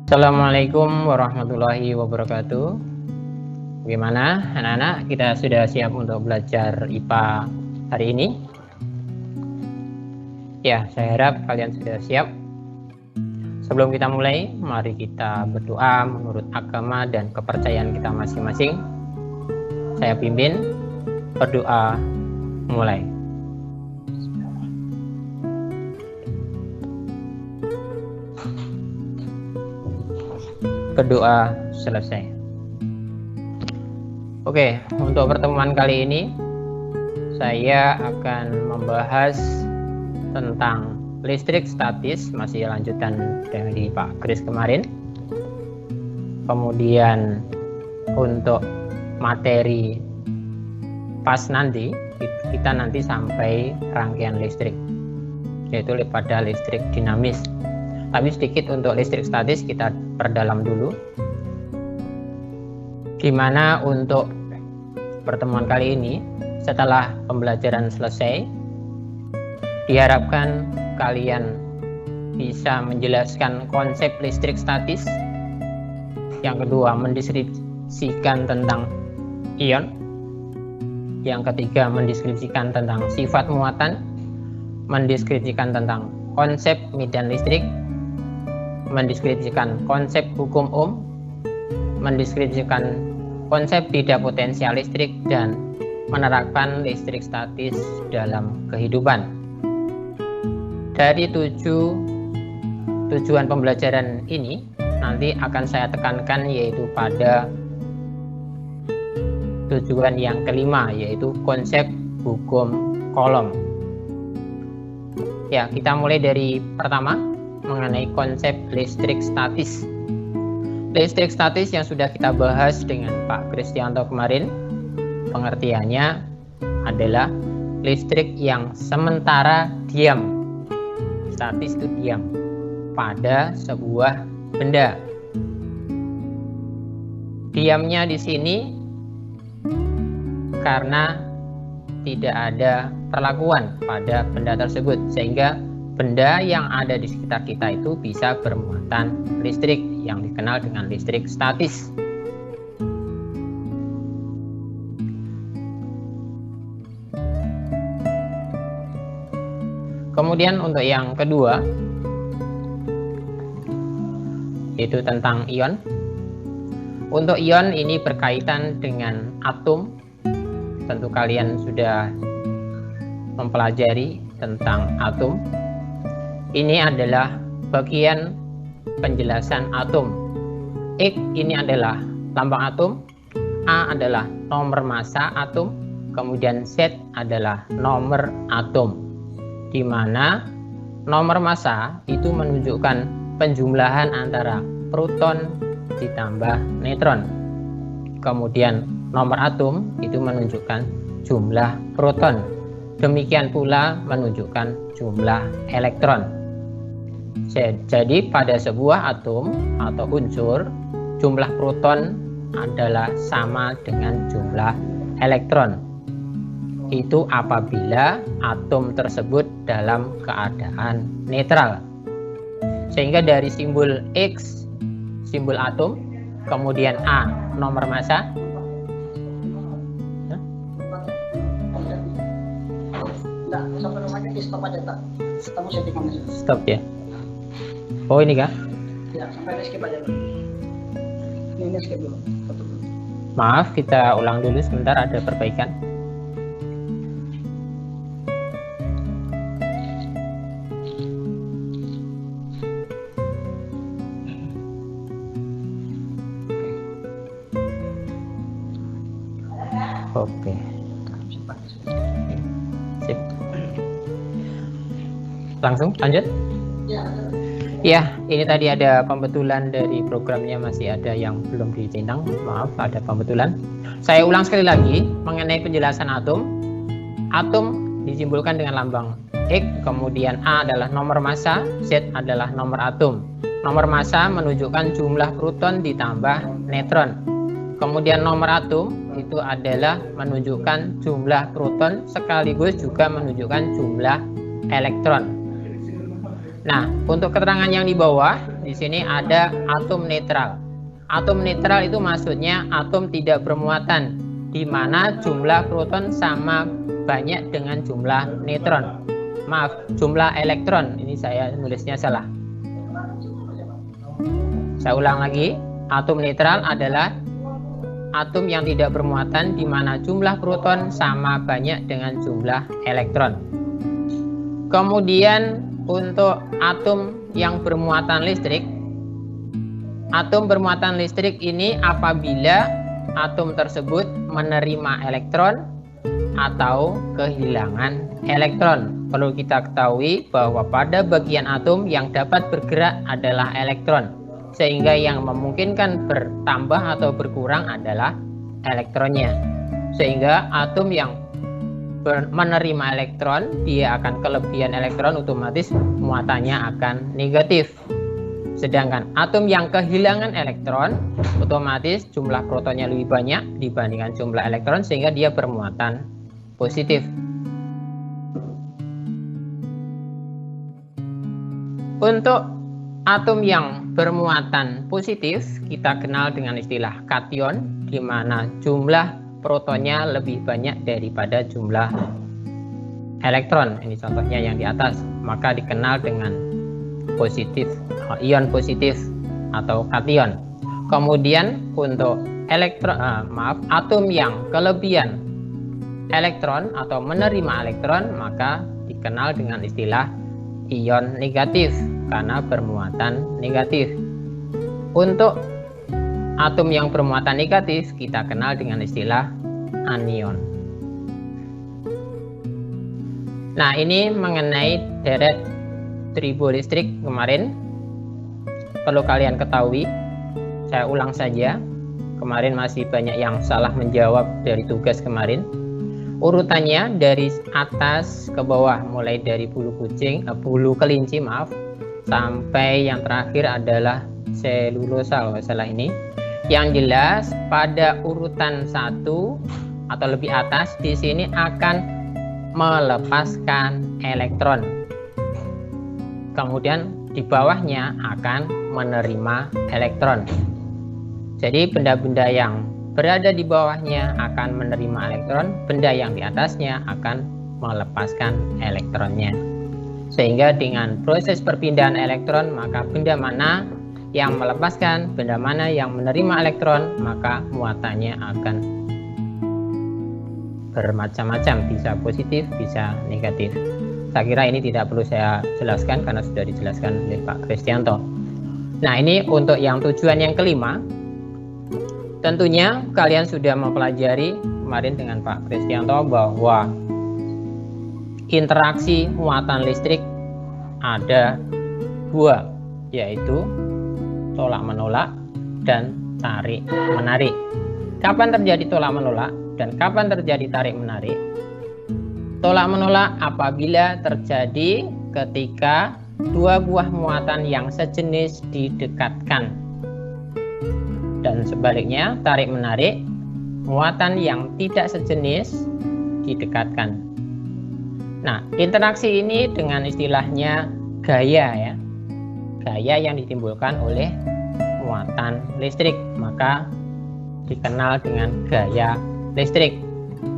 Assalamualaikum warahmatullahi wabarakatuh. Bagaimana anak-anak? Kita sudah siap untuk belajar IPA hari ini? Ya, saya harap kalian sudah siap. Sebelum kita mulai, mari kita berdoa menurut agama dan kepercayaan kita masing-masing. Saya pimpin, berdoa, mulai. Berdoa selesai. Oke, untuk pertemuan kali ini saya akan membahas tentang listrik statis, masih lanjutan dari Pak Kris kemarin. Kemudian untuk materi pas nanti kita nanti sampai rangkaian listrik, yaitu pada listrik dinamis. Tapi sedikit untuk listrik statis kita perdalam dulu. Gimana untuk pertemuan kali ini, setelah pembelajaran selesai, diharapkan kalian bisa menjelaskan konsep listrik statis. Yang kedua, mendeskripsikan tentang ion. Yang ketiga, mendeskripsikan tentang sifat muatan, mendeskripsikan tentang konsep medan listrik, mendeskripsikan konsep hukum Ohm, mendeskripsikan konsep tidak potensial listrik, dan menerapkan listrik statis dalam kehidupan. Dari 7 tujuan pembelajaran ini nanti akan saya tekankan, yaitu pada tujuan yang kelima, yaitu konsep hukum Coulomb. Ya, kita mulai dari pertama, mengenai konsep listrik statis. Listrik statis yang sudah kita bahas dengan Pak Kristianto kemarin, pengertiannya adalah listrik yang sementara diam. Statis itu diam pada sebuah benda. Diamnya di sini karena tidak ada perlakuan pada benda tersebut, sehingga benda yang ada di sekitar kita itu bisa bermuatan listrik yang dikenal dengan listrik statis. Kemudian untuk yang kedua, yaitu tentang ion. Untuk ion ini berkaitan dengan atom. Tentu kalian sudah mempelajari tentang atom. Ini adalah bagian penjelasan atom. X ini adalah lambang atom, A adalah nomor massa atom, kemudian Z adalah nomor atom, di mana nomor massa itu menunjukkan penjumlahan antara proton ditambah neutron. Kemudian nomor atom itu menunjukkan jumlah proton. Demikian pula menunjukkan jumlah elektron. Jadi pada sebuah atom atau unsur, jumlah proton adalah sama dengan jumlah elektron. Itu apabila atom tersebut dalam keadaan netral. Sehingga dari simbol X, simbol atom, kemudian A, nomor massa, stop ya. Oh ini kah? Ya, sampai skip aja dulu. Ini skip dulu. Maaf, kita ulang dulu sebentar, ada perbaikan. Oke. Sip. Langsung lanjut. Ya, ini tadi ada pembetulan dari programnya, masih ada yang belum dicintang. Maaf, ada pembetulan. Saya ulang sekali lagi mengenai penjelasan atom. Atom disimbolkan dengan lambang X, kemudian A adalah nomor massa, Z adalah nomor atom. Nomor massa menunjukkan jumlah proton ditambah neutron. Kemudian nomor atom itu adalah menunjukkan jumlah proton sekaligus juga menunjukkan jumlah elektron. Nah, untuk keterangan yang di bawah, di sini ada atom netral. Atom netral itu maksudnya atom tidak bermuatan, di mana jumlah proton sama banyak dengan jumlah neutron. Maaf, jumlah elektron. Ini saya nulisnya salah. Saya ulang lagi, atom netral adalah atom yang tidak bermuatan di mana jumlah proton sama banyak dengan jumlah elektron. Kemudian untuk atom yang bermuatan listrik, atom bermuatan listrik ini apabila atom tersebut menerima elektron atau kehilangan elektron. Perlu kita ketahui bahwa pada bagian atom yang dapat bergerak adalah elektron, sehingga yang memungkinkan bertambah atau berkurang adalah elektronnya. Sehingga atom yang menerima elektron, dia akan kelebihan elektron, otomatis muatannya akan negatif. Sedangkan atom yang kehilangan elektron, otomatis jumlah protonnya lebih banyak dibandingkan jumlah elektron, sehingga dia bermuatan positif. Untuk atom yang bermuatan positif, kita kenal dengan istilah kation, di mana jumlah protonnya lebih banyak daripada jumlah elektron. Ini contohnya yang di atas, maka dikenal dengan positif, ion positif atau kation. Kemudian untuk atom yang kelebihan elektron atau menerima elektron, maka dikenal dengan istilah ion negatif karena bermuatan negatif. Untuk atom yang bermuatan negatif kita kenal dengan istilah anion. Nah, ini mengenai deret tribolistrik kemarin. Perlu kalian ketahui, saya ulang saja. Kemarin masih banyak yang salah menjawab dari tugas kemarin. Urutannya dari atas ke bawah, mulai dari bulu kelinci sampai yang terakhir adalah selulosa kalau salah ini. Yang jelas pada urutan 1 atau lebih atas di sini akan melepaskan elektron. Kemudian di bawahnya akan menerima elektron. Jadi benda-benda yang berada di bawahnya akan menerima elektron, benda yang di atasnya akan melepaskan elektronnya. Sehingga dengan proses perpindahan elektron, maka benda mana yang melepaskan, benda mana yang menerima elektron, maka muatannya akan bermacam-macam, bisa positif, bisa negatif. Saya kira ini tidak perlu saya jelaskan karena sudah dijelaskan oleh Pak Kristianto. Nah, ini untuk yang tujuan yang kelima. Tentunya kalian sudah mempelajari kemarin dengan Pak Kristianto bahwa interaksi muatan listrik ada 2, yaitu tolak menolak dan tarik menarik. Kapan terjadi tolak menolak dan kapan terjadi tarik menarik? Tolak menolak apabila terjadi ketika 2 buah muatan yang sejenis didekatkan. Dan sebaliknya, tarik menarik, muatan yang tidak sejenis didekatkan. Nah, interaksi ini dengan istilahnya gaya ya. Gaya yang ditimbulkan oleh muatan listrik, maka dikenal dengan gaya listrik.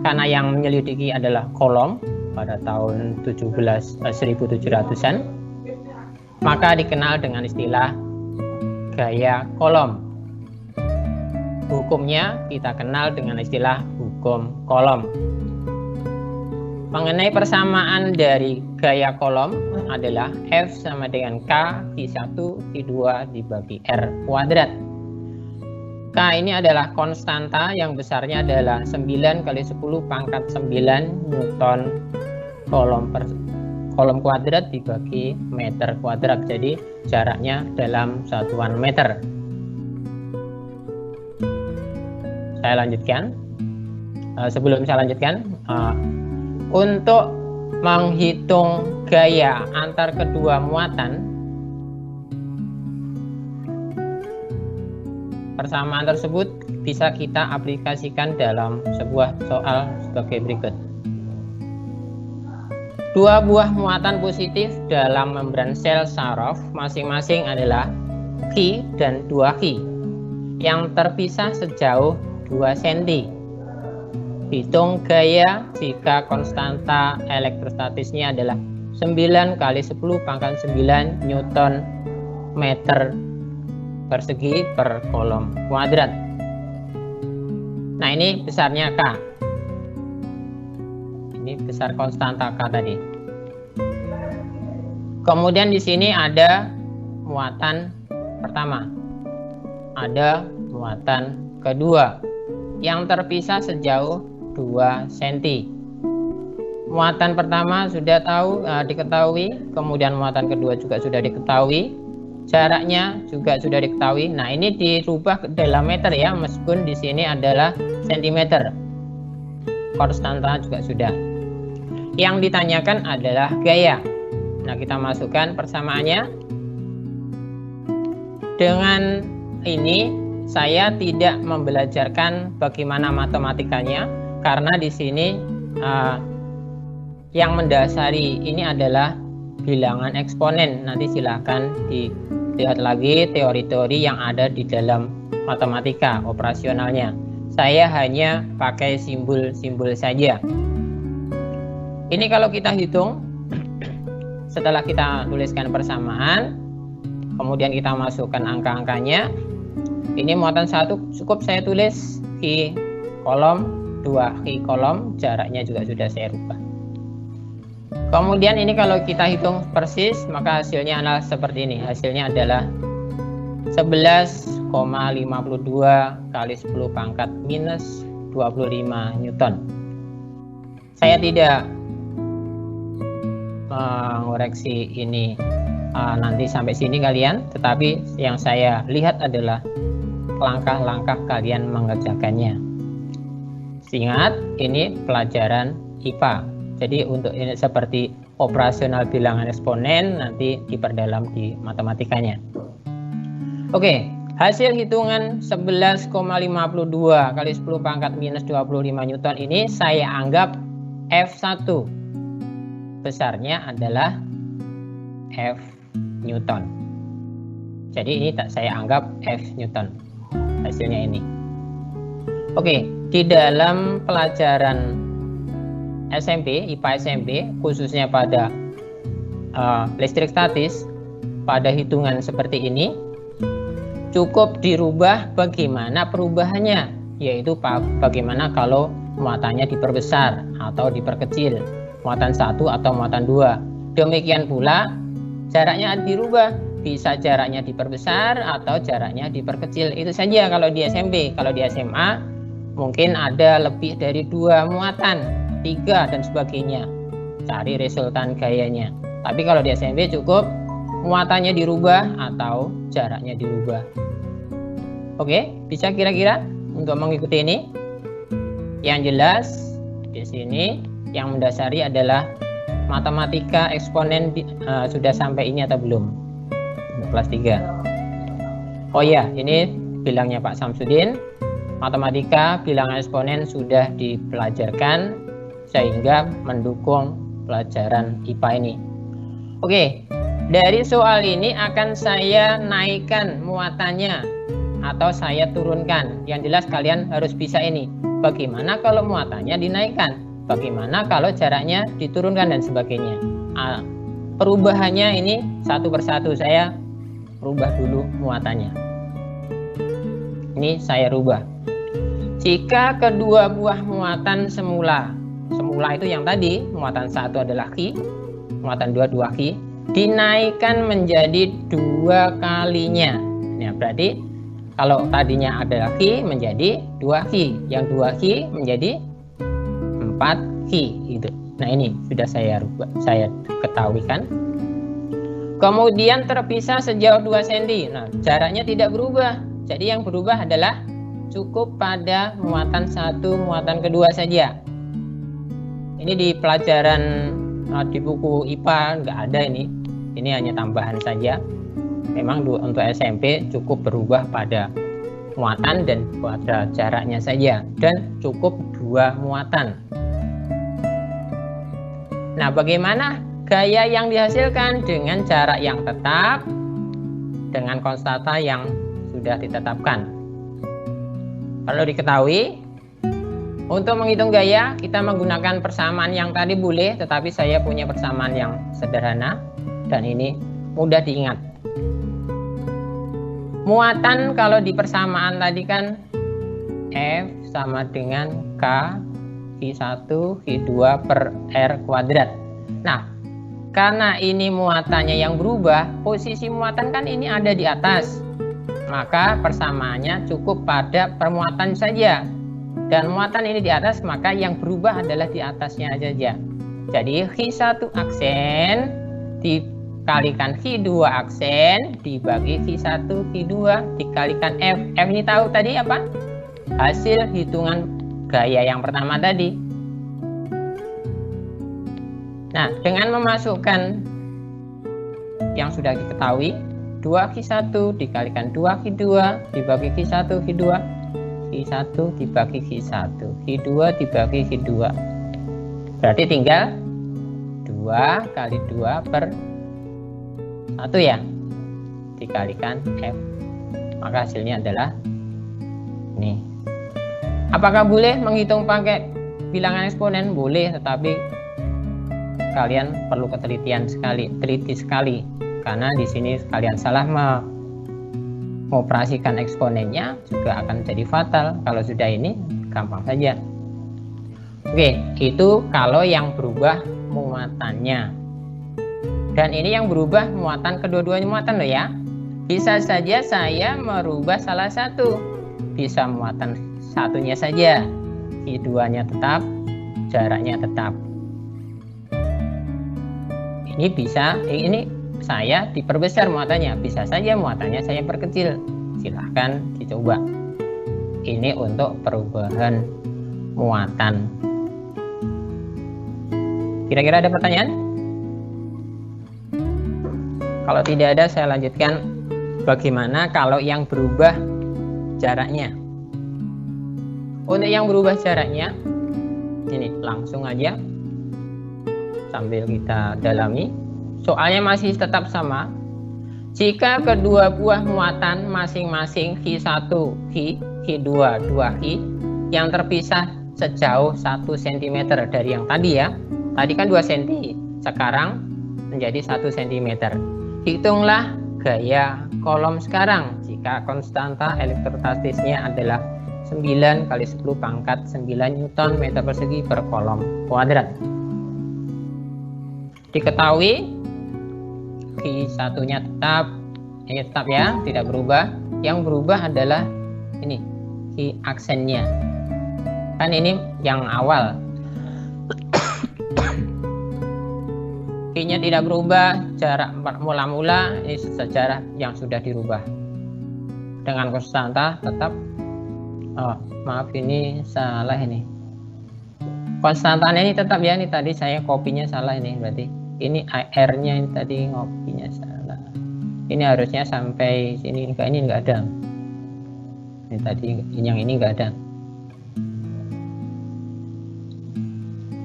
Karena yang menyelidiki adalah Coulomb pada tahun 1700-an, maka dikenal dengan istilah gaya Coulomb. Hukumnya kita kenal dengan istilah hukum Coulomb. Mengenai persamaan dari gaya Coulomb adalah F sama dengan K Q1 Q2 dibagi R kuadrat. K ini adalah konstanta yang besarnya adalah 9 kali 10 pangkat 9 Newton Coulomb kuadrat dibagi meter kuadrat. Jadi jaraknya dalam satuan meter. Saya lanjutkan. Sebelum saya lanjutkan, untuk menghitung gaya antar kedua muatan, persamaan tersebut bisa kita aplikasikan dalam sebuah soal sebagai berikut. Dua buah muatan positif dalam membran sel saraf masing-masing adalah Ki dan 2Ki yang terpisah sejauh 2 cm. Hitung gaya jika konstanta elektrostatisnya adalah 9 kali 10 pangkat 9 Newton meter persegi per kolom kuadrat. Nah, ini besarnya K. Ini besar konstanta K tadi. Kemudian di sini ada muatan pertama, ada muatan kedua yang terpisah sejauh 2 cm. Muatan pertama sudah diketahui, kemudian muatan kedua juga sudah diketahui, jaraknya juga sudah diketahui. Nah, ini dirubah ke dalam meter ya, meskipun di sini adalah cm. Konstanta juga sudah. Yang ditanyakan adalah gaya. Nah, kita masukkan persamaannya. Dengan ini saya tidak membelajarkan bagaimana matematikanya karena di sini yang mendasari ini adalah bilangan eksponen. Nanti silahkan dilihat lagi teori-teori yang ada di dalam matematika operasionalnya. Saya hanya pakai simbol-simbol saja. Ini kalau kita hitung, setelah kita tuliskan persamaan, kemudian kita masukkan angka-angkanya. Ini muatan 1 cukup saya tulis Ki kolom, 2Ki kolom, jaraknya juga sudah saya rubah. Kemudian ini kalau kita hitung persis, maka hasilnya adalah seperti ini. Hasilnya adalah 11,52 kali 10 pangkat minus 25 Newton. Saya tidak mengoreksi ini nanti sampai sini kalian, tetapi yang saya lihat adalah langkah-langkah kalian mengerjakannya. Ingat, ini pelajaran IPA. Jadi untuk ini seperti operasional bilangan eksponen nanti diperdalam di matematikanya. Oke, hasil hitungan 11,52 kali 10 pangkat minus 25 Newton ini saya anggap F1. Besarnya adalah F Newton. Jadi ini saya anggap F Newton. Hasilnya ini. Oke, di dalam pelajaran SMP, IPA SMP, khususnya pada listrik statis, pada hitungan seperti ini, cukup dirubah bagaimana perubahannya, yaitu bagaimana kalau muatannya diperbesar atau diperkecil, muatan 1 atau muatan 2. Demikian pula jaraknya dirubah, bisa jaraknya diperbesar atau jaraknya diperkecil. Itu saja kalau di SMP. Kalau di SMA mungkin ada lebih dari 2 muatan, 3 dan sebagainya. Cari resultan gayanya. Tapi kalau di SMP cukup muatannya dirubah atau jaraknya dirubah. Oke, bisa kira-kira untuk mengikuti ini? Yang jelas di sini yang mendasari adalah matematika eksponen sudah sampai ini atau belum? Kelas 3. Oh ya, ini bilangnya Pak Samsudin. Matematika bilangan eksponen sudah dipelajarkan sehingga mendukung pelajaran IPA ini. Oke, dari soal ini akan saya naikkan muatannya atau saya turunkan. Yang jelas kalian harus bisa ini. Bagaimana kalau muatannya dinaikkan? Bagaimana kalau jaraknya diturunkan dan sebagainya? Perubahannya ini satu persatu. Saya rubah dulu muatannya. Ini saya rubah. Jika kedua buah muatan semula itu yang tadi, muatan 1 adalah Ki, muatan 2 Ki, dinaikkan menjadi 2 kalinya. Nah, berarti kalau tadinya adalah Ki menjadi 2 Ki, yang 2 Ki menjadi 4 Ki gitu. Nah, ini sudah saya rubah, saya ketahui kan. Kemudian terpisah sejauh 2 cm. Nah, jaraknya tidak berubah. Jadi yang berubah adalah cukup pada muatan 1, muatan kedua saja. Ini di pelajaran di buku IPA nggak ada ini. Ini hanya tambahan saja. Memang untuk SMP cukup berubah pada muatan dan pada jaraknya saja. Dan cukup 2 muatan. Nah, bagaimana gaya yang dihasilkan dengan jarak yang tetap dengan konstanta yang sudah ditetapkan? Perlu diketahui, untuk menghitung gaya kita menggunakan persamaan yang tadi boleh, tetapi saya punya persamaan yang sederhana dan ini mudah diingat. Muatan kalau di persamaan tadi kan F sama dengan K I1 I2 per R kuadrat. Nah, karena ini muatannya yang berubah, posisi muatan kan ini ada di atas, maka persamaannya cukup pada permuatan saja. Dan muatan ini di atas, maka yang berubah adalah di atasnya saja. Jadi I1 aksen dikalikan I2 aksen dibagi I1 I2 dikalikan F. F ini tahu tadi apa? Hasil hitungan gaya yang pertama tadi. Nah, dengan memasukkan yang sudah diketahui, 2Q1 dikalikan 2Q2 dibagi Q1 Q2, Q1 dibagi Q1, Q2 dibagi Q2. Berarti tinggal 2 kali 2 per 1 ya, dikalikan F. Maka hasilnya adalah ini. Apakah boleh menghitung pakai bilangan eksponen? Boleh, tetapi kalian perlu teliti sekali, karena di sini kalian salah mengoperasikan eksponennya juga akan jadi fatal. Kalau sudah ini gampang saja. Oke, itu kalau yang berubah muatannya. Dan ini yang berubah muatan, kedua-duanya muatan loh ya. Bisa saja saya merubah salah satu, bisa muatan satunya saja, I2-nya tetap, jaraknya tetap. Ini bisa, ini saya diperbesar muatannya, bisa saja muatannya saya perkecil. Silahkan dicoba. Ini untuk perubahan muatan. Kira-kira ada pertanyaan? Kalau tidak ada, saya lanjutkan. Bagaimana kalau yang berubah jaraknya? Untuk yang berubah jaraknya, ini langsung aja sambil kita dalami. Soalnya masih tetap sama. Jika kedua buah muatan masing-masing Q1, Q2, 2Q yang terpisah sejauh 1 cm dari yang tadi ya. Tadi kan 2 cm, sekarang menjadi 1 cm. Hitunglah gaya kolom sekarang. Jika konstanta elektrostatisnya adalah 9 kali 10 pangkat 9 Newton meter persegi per kolom kuadrat. Diketahui Q1-nya tetap, ini tetap ya, tidak berubah. Yang berubah adalah ini, Q aksennya. Kan ini yang awal. Q-nya tidak berubah, jarak mula-mula ini sejarah yang sudah dirubah. Dengan konstanta tetap. Oh, maaf ini salah ini. Konstantanya ini tetap ya, ini tadi saya kopinya salah ini, berarti ini R-nya ini tadi ngopinya salah. Ini harusnya sampai sini, ini enggak ada. Ini tadi yang ini enggak ada.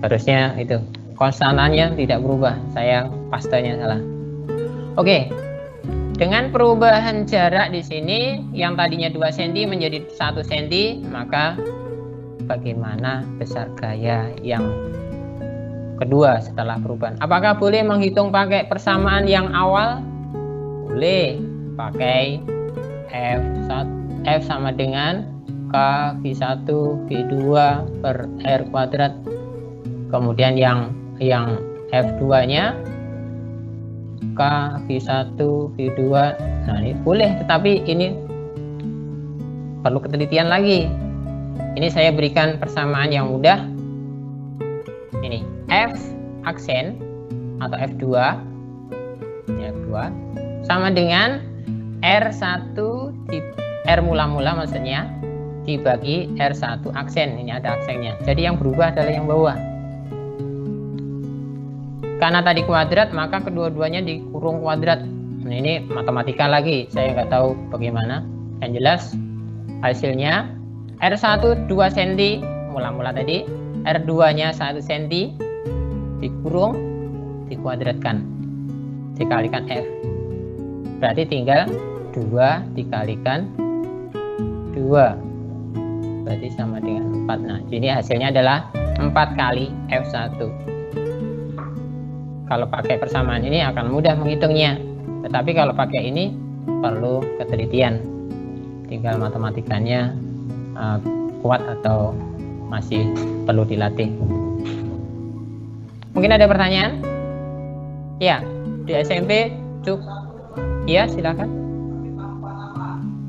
Harusnya itu konstantanya tidak berubah, saya pastanya salah. Oke. Dengan perubahan jarak di sini yang tadinya 2 cm menjadi 1 cm, maka bagaimana besar gaya yang kedua setelah perubahan? Apakah boleh menghitung pakai persamaan yang awal? Boleh, pakai F sama dengan K Q1 Q2 per R kuadrat. Kemudian yang F2-nya K Q1 Q2. Nah, ini boleh, tetapi ini perlu ketelitian lagi. Ini saya berikan persamaan yang mudah. Ini F aksen atau F2, ini F2 sama dengan R1 di R mula-mula maksudnya dibagi R1 aksen. Ini ada aksennya. Jadi yang berubah adalah yang bawah. Karena tadi kuadrat, maka kedua-duanya dikurung kuadrat. Nah, ini matematika lagi, saya nggak tahu bagaimana. Yang jelas hasilnya R1 2 cm mula-mula tadi, R2 nya 1 cm dikurung, dikuadratkan, dikalikan F. Berarti tinggal 2 dikalikan 2. Berarti sama dengan 4. Nah, jadi hasilnya adalah 4 kali F1. Kalau pakai persamaan ini akan mudah menghitungnya. Tetapi kalau pakai ini perlu ketelitian. Tinggal matematikanya kuat atau masih perlu dilatih. Mungkin ada pertanyaan? Ya, di SMP cuk. Iya, silakan.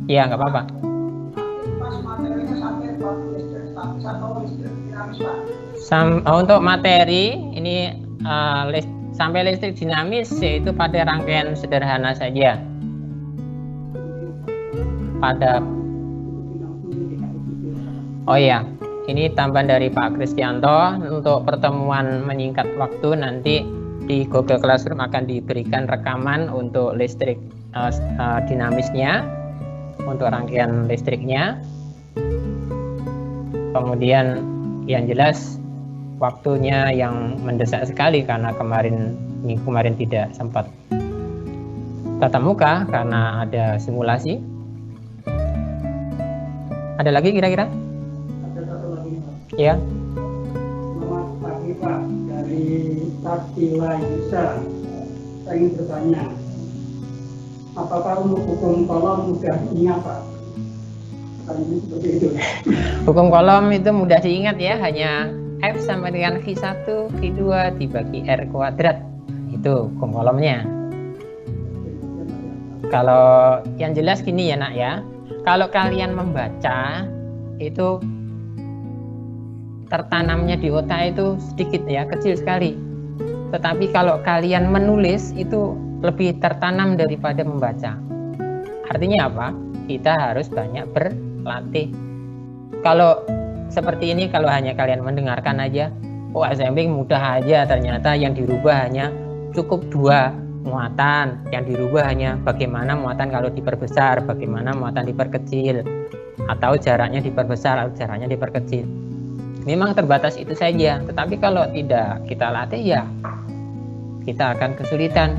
Iya, nggak apa-apa. Untuk materi ini sampai listrik dinamis yaitu pada rangkaian sederhana saja. Oh ya, ini tambahan dari Pak Kristianto. Untuk pertemuan menyingkat waktu nanti di Google Classroom akan diberikan rekaman untuk listrik dinamisnya, untuk rangkaian listriknya. Kemudian yang jelas waktunya yang mendesak sekali karena minggu kemarin tidak sempat tatap muka karena ada simulasi. Ada lagi kira-kira? Ada satu lagi, Pak. Ya. Selamat pagi, Pak. Dari Taktila Yusa, saya ingin bertanya, apakah untuk hukum kolom mudah diingat, Pak? Ini seperti itu. Hukum kolom itu mudah diingat ya, hanya F sama dengan V1, V2 dibagi R kuadrat. Itu hukum kolomnya. Kalau yang jelas gini ya nak ya, kalau kalian membaca itu tertanamnya di otak itu sedikit ya, kecil sekali. Tetapi kalau kalian menulis itu lebih tertanam daripada membaca. Artinya apa? Kita harus banyak berlatih. Kalau seperti ini, kalau hanya kalian mendengarkan aja, oh SMP mudah aja, ternyata yang dirubah hanya cukup 2 muatan, yang dirubah hanya bagaimana muatan kalau diperbesar, bagaimana muatan diperkecil, atau jaraknya diperbesar atau jaraknya diperkecil. Memang terbatas itu saja, tetapi kalau tidak kita latih ya kita akan kesulitan.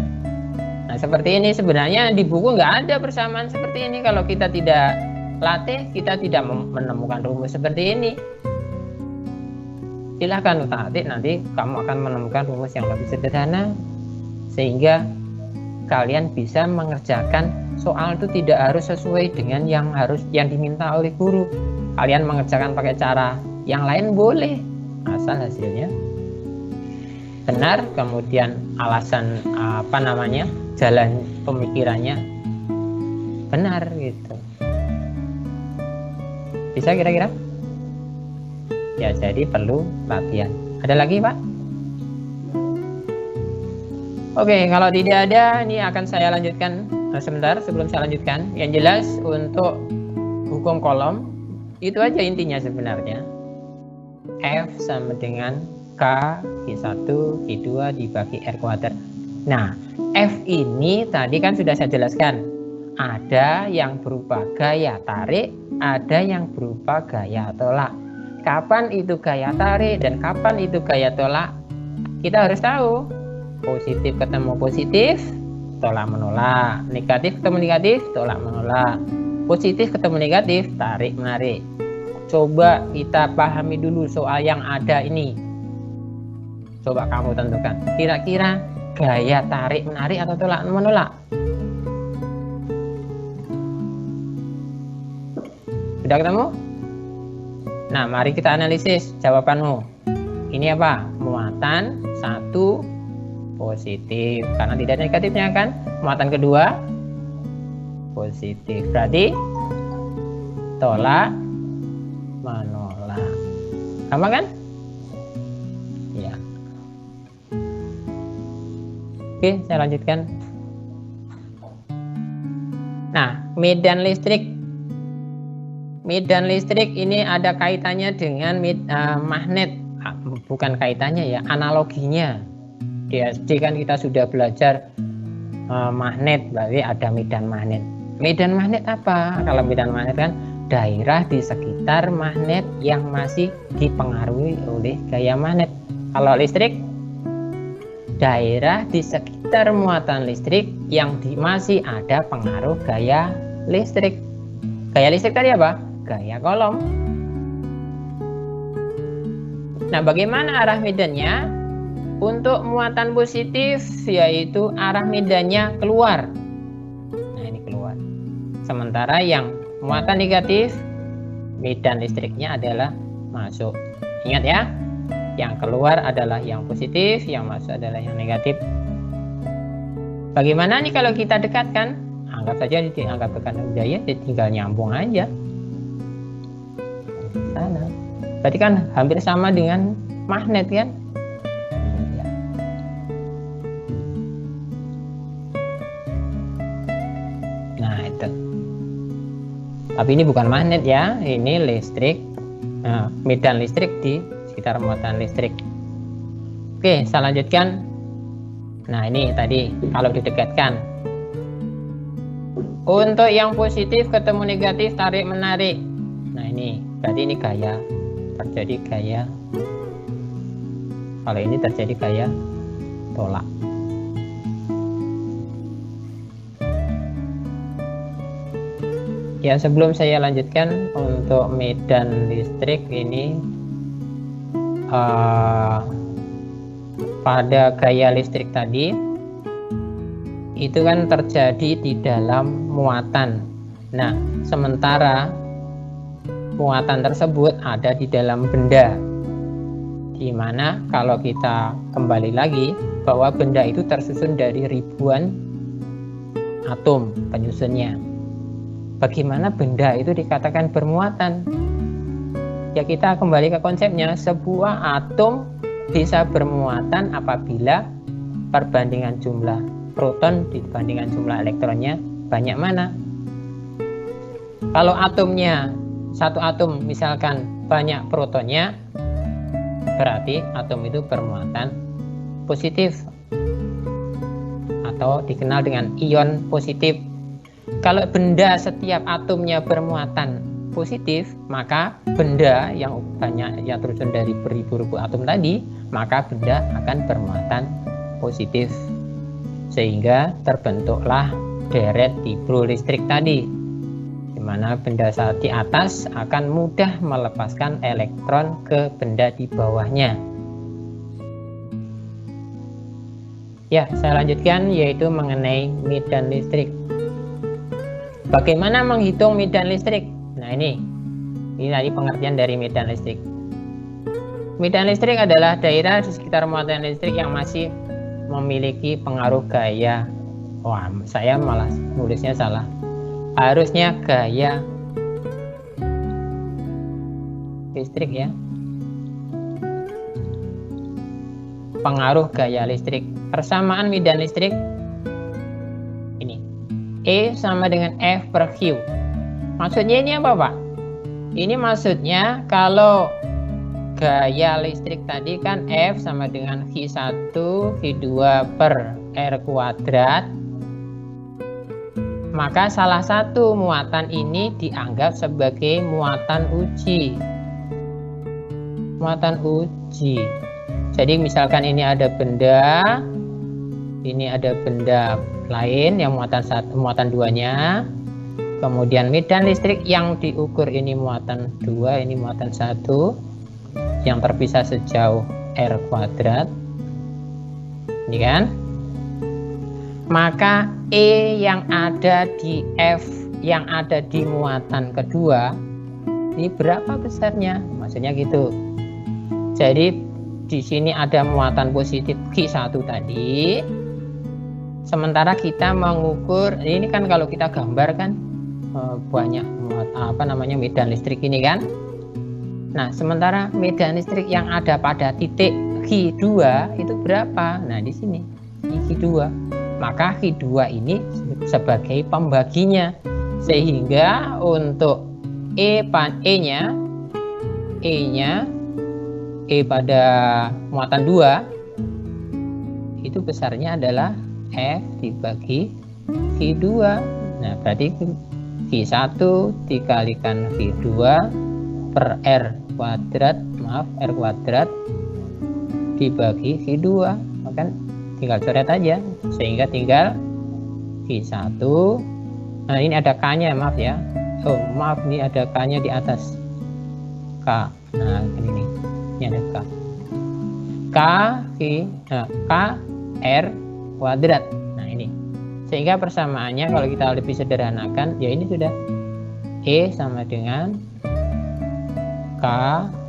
Nah seperti ini sebenarnya di buku nggak ada persamaan seperti ini. Kalau kita tidak latih, kita tidak menemukan rumus seperti ini. Silahkan utak-atik, nanti kamu akan menemukan rumus yang lebih sederhana sehingga kalian bisa mengerjakan soal itu tidak harus sesuai dengan yang diminta oleh guru. Kalian mengerjakan pakai cara yang lain boleh, asal hasilnya benar, kemudian alasan jalan pemikirannya benar gitu. Bisa kira-kira? Ya, jadi perlu latihan. Ada lagi, Pak? Oke, kalau tidak ada, ini akan saya lanjutkan sebentar sebelum saya lanjutkan. Yang jelas untuk hukum kolom itu aja intinya sebenarnya. F sama dengan K Q1 Q2 dibagi R kuadrat. Nah, F ini tadi kan sudah saya jelaskan. Ada yang berupa gaya tarik, ada yang berupa gaya tolak. Kapan itu gaya tarik dan kapan itu gaya tolak? Kita harus tahu. Positif ketemu positif, tolak menolak. Negatif ketemu negatif, tolak menolak. Positif ketemu negatif, tarik menarik. Coba kita pahami dulu soal yang ada ini. Coba kamu tentukan. Kira-kira gaya tarik menarik atau tolak menolak? Sudah ketemu? Nah, mari kita analisis jawabanmu. Ini apa? Muatan 1 positif. Karena tidak ada negatifnya kan? Muatan kedua positif. Berarti tolak menolak. Sama kan? Ya. Oke, saya lanjutkan. Nah, medan listrik. Medan listrik ini ada kaitannya dengan magnet. Bukan kaitannya ya, analoginya. Di SD kan kita sudah belajar magnet, berarti ada medan magnet. Medan magnet apa? Kalau medan magnet kan daerah di sekitar magnet yang masih dipengaruhi oleh gaya magnet. Kalau listrik daerah di sekitar muatan listrik yang masih ada pengaruh gaya listrik. Gaya listrik tadi apa? Gaya kolom. Nah, bagaimana arah medannya? Untuk muatan positif, yaitu arah medannya keluar. Nah, ini keluar. Sementara yang muatan negatif, medan listriknya adalah masuk. Ingat ya, yang keluar adalah yang positif, yang masuk adalah yang negatif. Bagaimana nih kalau kita dekatkan? Anggap saja dianggap tekanan daya, tinggal nyambung aja. Sana. Berarti kan hampir sama dengan magnet kan? Nah, itu. Tapi ini bukan magnet ya, ini listrik. Nah, medan listrik di sekitar muatan listrik. Oke, saya lanjutkan. Nah, ini tadi kalau didekatkan. Untuk yang positif ketemu negatif, tarik menarik. Nah, ini berarti ini gaya, terjadi gaya. Kalau ini terjadi gaya tolak. Ya, sebelum saya lanjutkan untuk medan listrik ini, pada gaya listrik tadi itu kan terjadi di dalam muatan. Nah, sementara muatan tersebut ada di dalam benda, di mana kalau kita kembali lagi bahwa benda itu tersusun dari ribuan atom penyusunnya. Bagaimana benda itu dikatakan bermuatan? Ya, kita kembali ke konsepnya. Sebuah atom bisa bermuatan apabila perbandingan jumlah proton dibandingkan jumlah elektronnya banyak mana. Kalau atomnya, satu atom misalkan banyak protonnya, berarti atom itu bermuatan positif atau dikenal dengan ion positif. Kalau benda setiap atomnya bermuatan positif, maka benda yang banyak yang tersusun dari beribu-ribu atom tadi, maka benda akan bermuatan positif, sehingga terbentuklah deret hidrolistrik tadi, di mana benda saat di atas akan mudah melepaskan elektron ke benda di bawahnya. Ya, saya lanjutkan, yaitu mengenai medan listrik. Bagaimana menghitung medan listrik? Nah, ini tadi pengertian dari medan listrik. Medan listrik adalah daerah di sekitar muatan listrik yang masih memiliki pengaruh gaya. Wah, saya malah nulisnya salah. Harusnya gaya listrik ya. Pengaruh gaya listrik. Persamaan medan listrik ini. E sama dengan F per Q. Maksudnya ini apa, Pak? Ini maksudnya kalau gaya listrik tadi kan F sama dengan V1, V2 per R kuadrat, maka salah satu muatan ini dianggap sebagai muatan uji. Muatan uji. Jadi misalkan ini ada benda, ini ada benda lain yang muatan duanya, kemudian medan listrik yang diukur ini muatan 2, ini muatan 1, yang terpisah sejauh R kuadrat, ini kan, maka E yang ada di F yang ada di muatan kedua ini berapa besarnya, maksudnya gitu. Jadi di sini ada muatan positif Q1 tadi, sementara kita mengukur ini kan, kalau kita gambar kan banyak medan listrik ini kan. Nah, sementara medan listrik yang ada pada titik Q2 itu berapa? Nah, di sini Q2. Maka Q2 ini sebagai pembaginya, sehingga untuk E pada muatan 2 itu besarnya adalah F dibagi Q2. Nah, berarti Q1 dikalikan Q2 per R kuadrat dibagi Q2, maka tinggal coret aja, sehingga tinggal Q1. Nah, ini ada K-nya, maaf ya. Oh, maaf, ini ada K-nya di atas. K. Nah, ini ada K. K R kuadrat. Nah, ini. Sehingga persamaannya kalau kita lebih sederhanakan, ya ini sudah E sama dengan K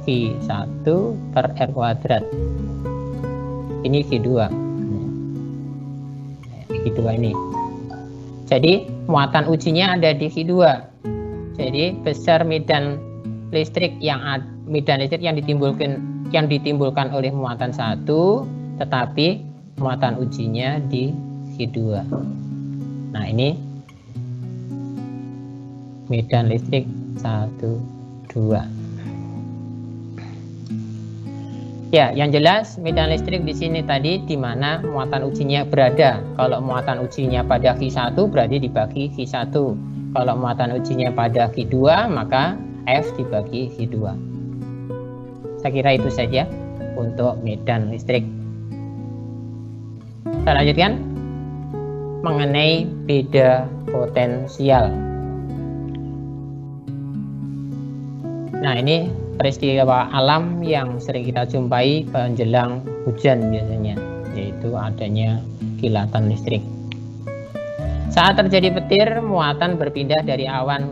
Q1 per R kuadrat. Ini Q2. Q2 ini. Jadi muatan ujinya ada di Q2. Jadi besar medan listrik yang ditimbulkan oleh muatan 1, tetapi muatan ujinya di Q2. Nah, ini medan listrik 1, 2. Ya, yang jelas medan listrik di sini tadi di mana muatan ujinya berada. Kalau muatan ujinya pada Q1 berarti dibagi Q1. Kalau muatan ujinya pada Q2 maka F dibagi Q2. Saya kira itu saja untuk medan listrik. Kita lanjutkan mengenai beda potensial. Nah, ini peristiwa alam yang sering kita jumpai menjelang hujan biasanya, yaitu adanya kilatan listrik. Saat terjadi petir, muatan berpindah dari awan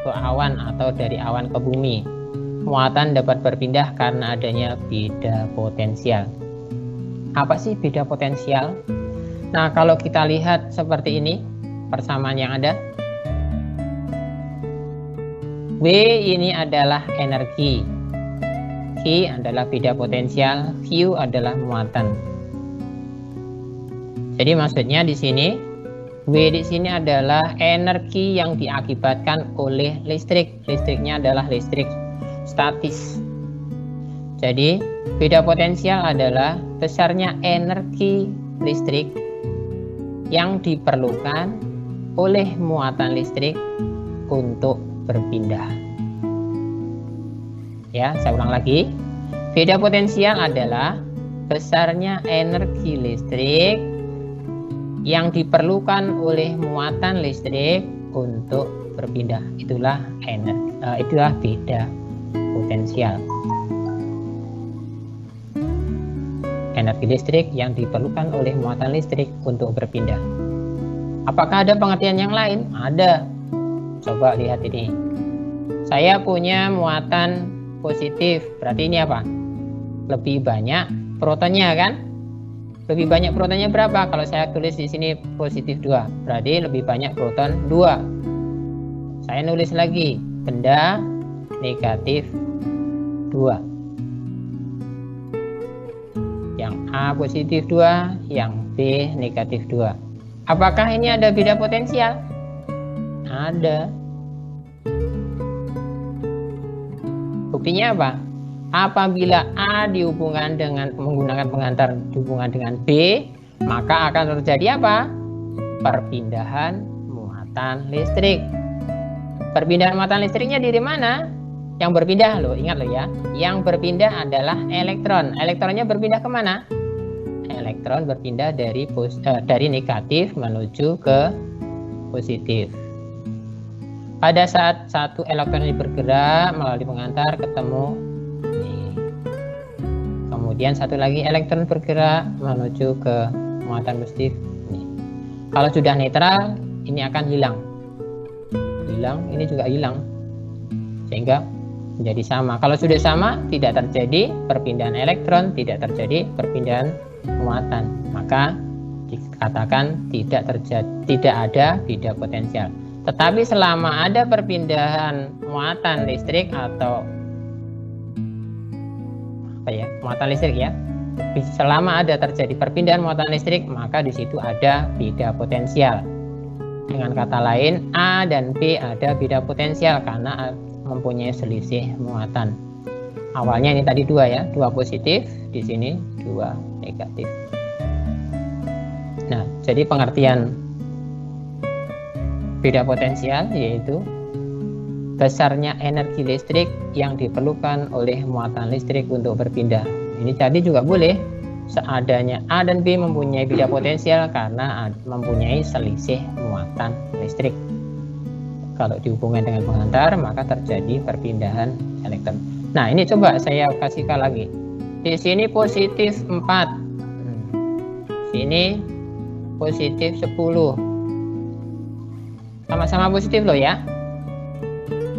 ke awan atau dari awan ke bumi. Muatan dapat berpindah karena adanya beda potensial. Apa sih beda potensial? Nah, kalau kita lihat seperti ini, persamaan yang ada. W ini adalah energi, Q adalah beda potensial, Q adalah muatan. Jadi maksudnya di sini W di sini adalah energi yang diakibatkan oleh listrik. Listriknya adalah listrik statis. Jadi beda potensial adalah besarnya energi listrik yang diperlukan oleh muatan listrik untuk berpindah. Ya, saya ulang lagi. Beda potensial adalah besarnya energi listrik yang diperlukan oleh muatan listrik untuk berpindah. Itulah beda potensial. Energi listrik yang diperlukan oleh muatan listrik untuk berpindah. Apakah ada pengertian yang lain? Ada. Coba lihat ini. Saya punya muatan positif. Berarti ini apa? Lebih banyak protonnya kan? Lebih banyak protonnya berapa? Kalau saya tulis di sini positif 2. Berarti lebih banyak proton 2. Saya nulis lagi benda negatif 2. Yang A positif 2, yang B negatif 2. Apakah ini ada beda potensial? Ada. Buktinya apa? Apabila A dihubungkan dengan menggunakan pengantar dihubungan dengan B, maka akan terjadi apa? Perpindahan muatan listrik. Perpindahan muatan listriknya dari mana? Yang berpindah loh, ingat loh ya. Yang berpindah adalah elektron. Elektronnya berpindah kemana? Elektron berpindah dari negatif menuju ke positif. Pada saat satu elektron ini bergerak melalui pengantar ketemu nih. Kemudian satu lagi elektron bergerak menuju ke muatan positif nih. Kalau sudah netral ini akan hilang. Ini juga hilang. Sehingga menjadi sama. Kalau sudah sama tidak terjadi perpindahan elektron, tidak terjadi perpindahan muatan. Maka dikatakan tidak ada beda potensial. Tetapi selama ada perpindahan muatan listrik atau muatan listrik ya, selama ada terjadi perpindahan muatan listrik, maka di situ ada beda potensial. Dengan kata lain, A dan B ada beda potensial karena mempunyai selisih muatan. Awalnya ini tadi 2 ya, 2 positif, di sini 2 negatif. Nah, jadi pengertian beda potensial yaitu besarnya energi listrik yang diperlukan oleh muatan listrik untuk berpindah. Ini tadi juga boleh seadanya A dan B mempunyai beda potensial karena mempunyai selisih muatan listrik. Kalau dihubungkan dengan pengantar, maka terjadi perpindahan elektron. Nah, ini coba saya kasihkan lagi. Di sini positif 4. Sini positif 10. Sama-sama positif loh ya.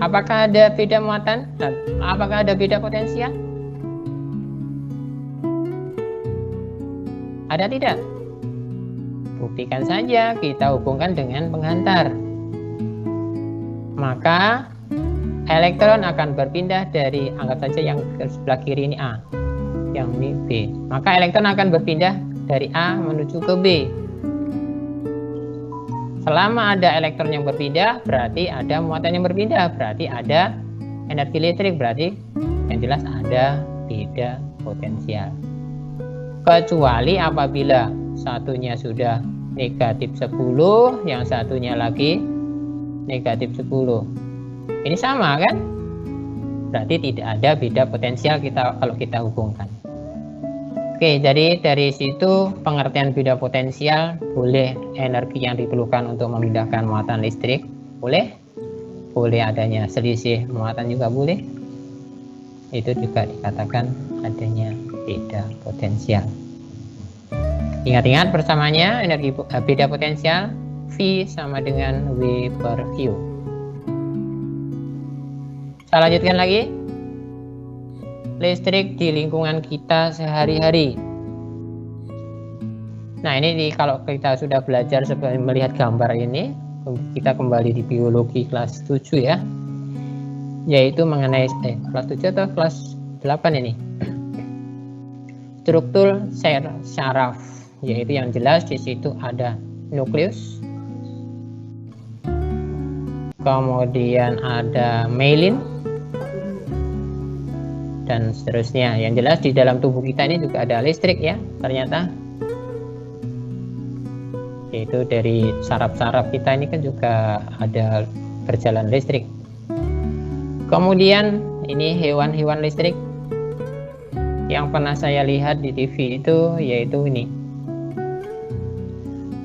Apakah ada beda muatan? Nah, apakah ada beda potensial? Ada tidak? Buktikan saja, kita hubungkan dengan pengantar. Maka elektron akan berpindah dari, anggap saja yang ke sebelah kiri ini A, yang ini B. Maka elektron akan berpindah dari A menuju ke B. Selama ada elektron yang berpindah, berarti ada muatan yang berpindah, berarti ada energi listrik, berarti yang jelas ada beda potensial. Kecuali apabila satunya sudah negatif 10, yang satunya lagi negatif 10. Ini sama kan? Berarti tidak ada beda potensial kalau kita hubungkan. Oke, jadi dari situ pengertian beda potensial, boleh energi yang diperlukan untuk memindahkan muatan listrik, boleh adanya selisih muatan juga boleh. Itu juga dikatakan adanya beda potensial. Ingat-ingat bersamanya energi beda potensial V sama dengan W per U. Saya lanjutkan lagi. Listrik di lingkungan kita sehari-hari. Nah, ini kalau kita sudah belajar sebelum melihat gambar ini, kita kembali di biologi kelas 7 ya. Yaitu mengenai kelas 7 atau kelas 8 ini. Struktur syaraf, yaitu yang jelas di situ ada nukleus. Kemudian ada myelin dan seterusnya. Yang jelas di dalam tubuh kita ini juga ada listrik ya, ternyata. Yaitu dari saraf-saraf kita ini kan juga ada berjalan listrik. Kemudian ini hewan-hewan listrik yang pernah saya lihat di TV itu, yaitu ini.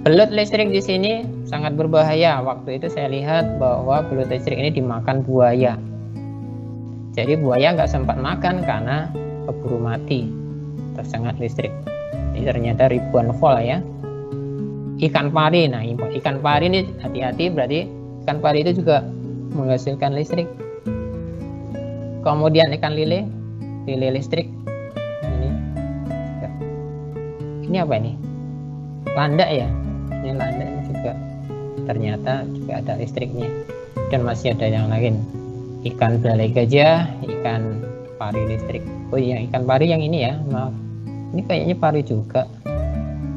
Belut listrik di sini sangat berbahaya. Waktu itu saya lihat bahwa belut listrik ini dimakan buaya. Jadi buaya nggak sempat makan karena keburu mati tersengat listrik. Ini ternyata ribuan volt ya. Ikan pari, nah ikan pari ini hati-hati, berarti ikan pari itu juga menghasilkan listrik. Kemudian ikan lele listrik. Ini apa ini? Landak ya. Ini landak juga ternyata juga ada listriknya. Dan masih ada yang lain. Ikan belalai gajah, ikan pari listrik. Oh iya, ikan pari yang ini ya, maaf. Ini kayaknya pari juga.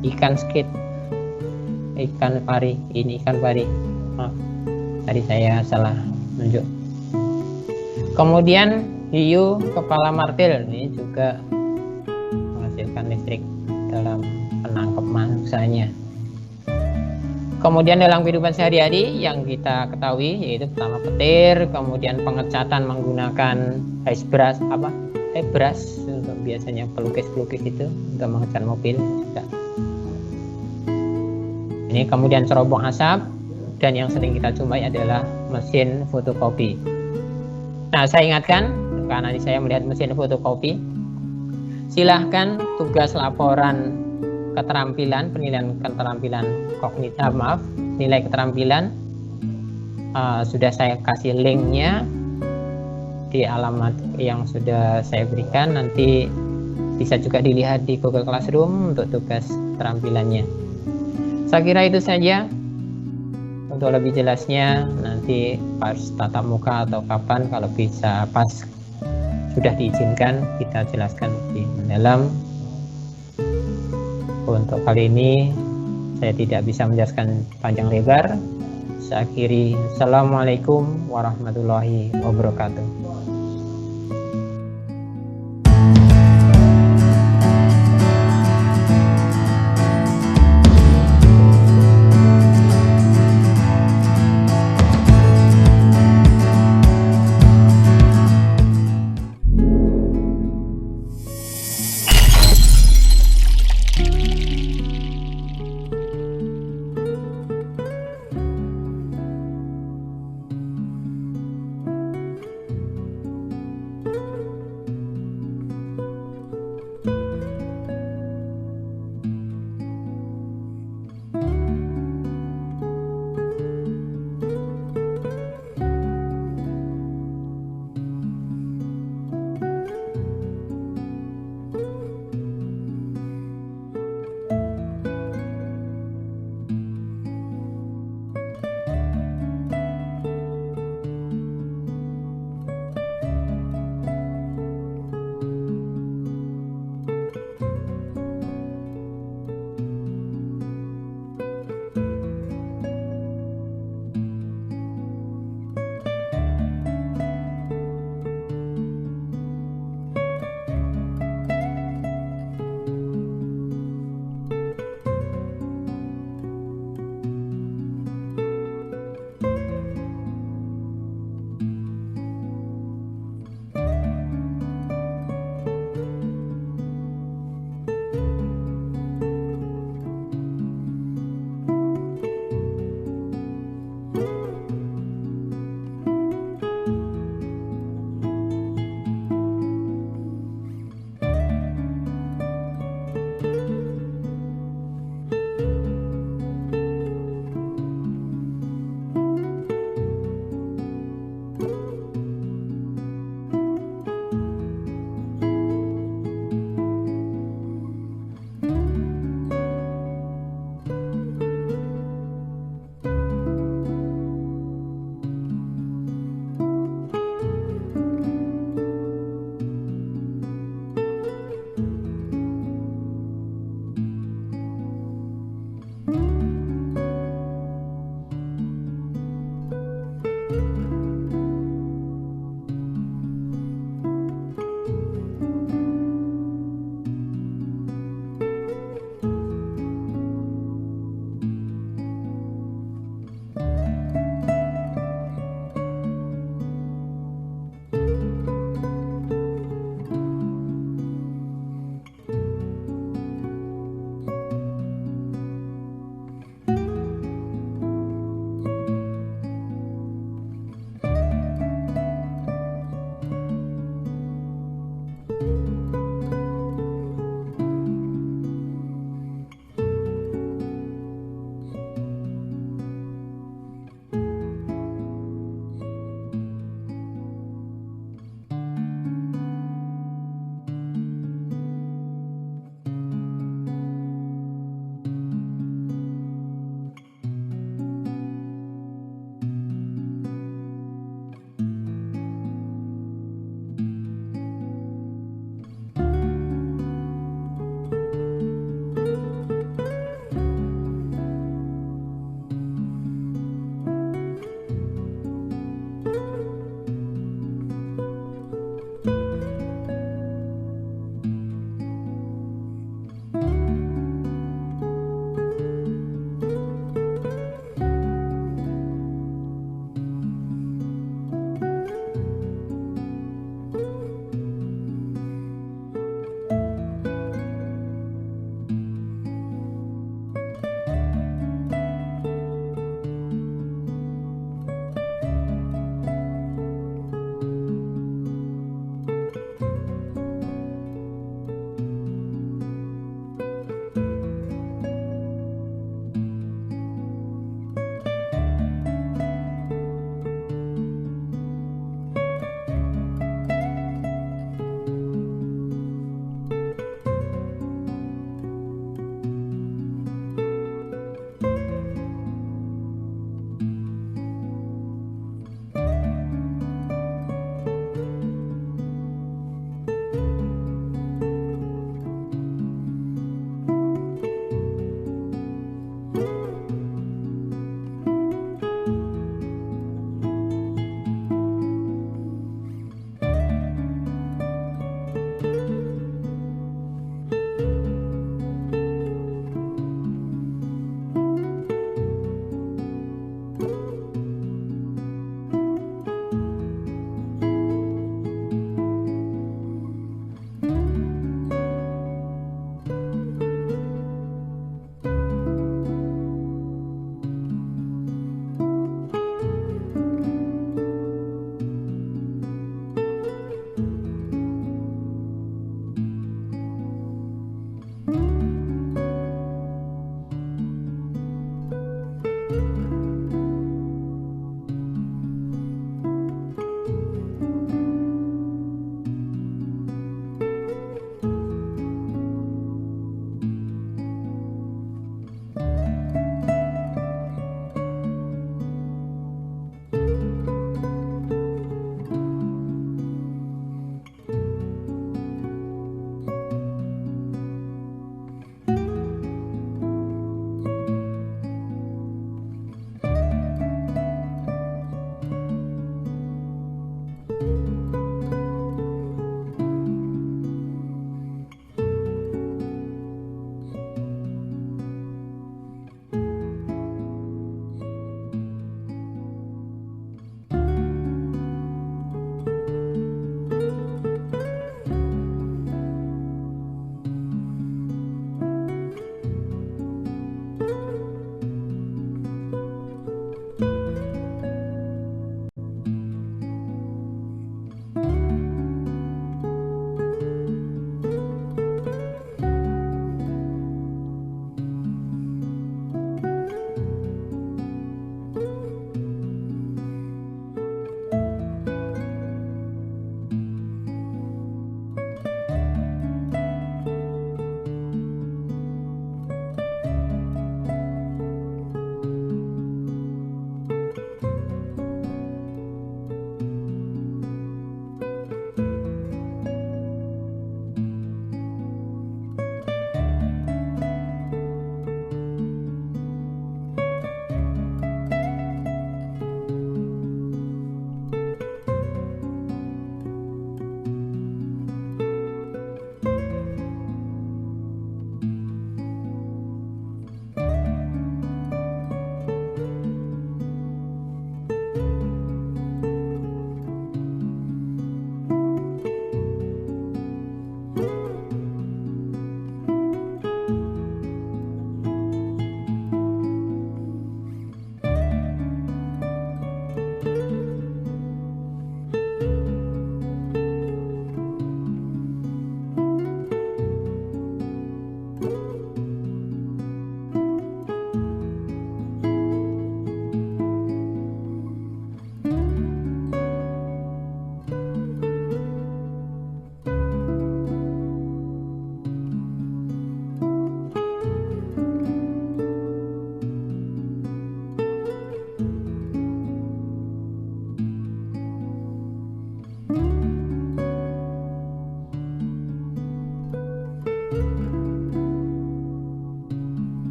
Ikan skate. Ikan pari, ini ikan pari. Maaf. Tadi saya salah menunjuk. Kemudian hiu kepala martil ini juga menghasilkan listrik dalam penangkap mangsanya. Kemudian dalam kehidupan sehari-hari yang kita ketahui yaitu pertama petir, kemudian pengecatan menggunakan airbrush untuk biasanya pelukis-pelukis itu untuk mengecat mobil. Ini kemudian cerobong asap, dan yang sering kita jumpai adalah mesin fotokopi. Nah, saya ingatkan karena saya melihat mesin fotokopi, silahkan tugas laporan keterampilan, penilaian keterampilan kognitif, nilai keterampilan sudah saya kasih linknya di alamat yang sudah saya berikan. Nanti bisa juga dilihat di Google Classroom untuk tugas keterampilannya. Saya kira itu saja. Untuk lebih jelasnya nanti pas tatap muka atau kapan kalau bisa pas sudah diizinkan kita jelaskan lebih mendalam. Untuk kali ini saya tidak bisa menjelaskan panjang lebar. Saya akhiri. Assalamualaikum warahmatullahi wabarakatuh.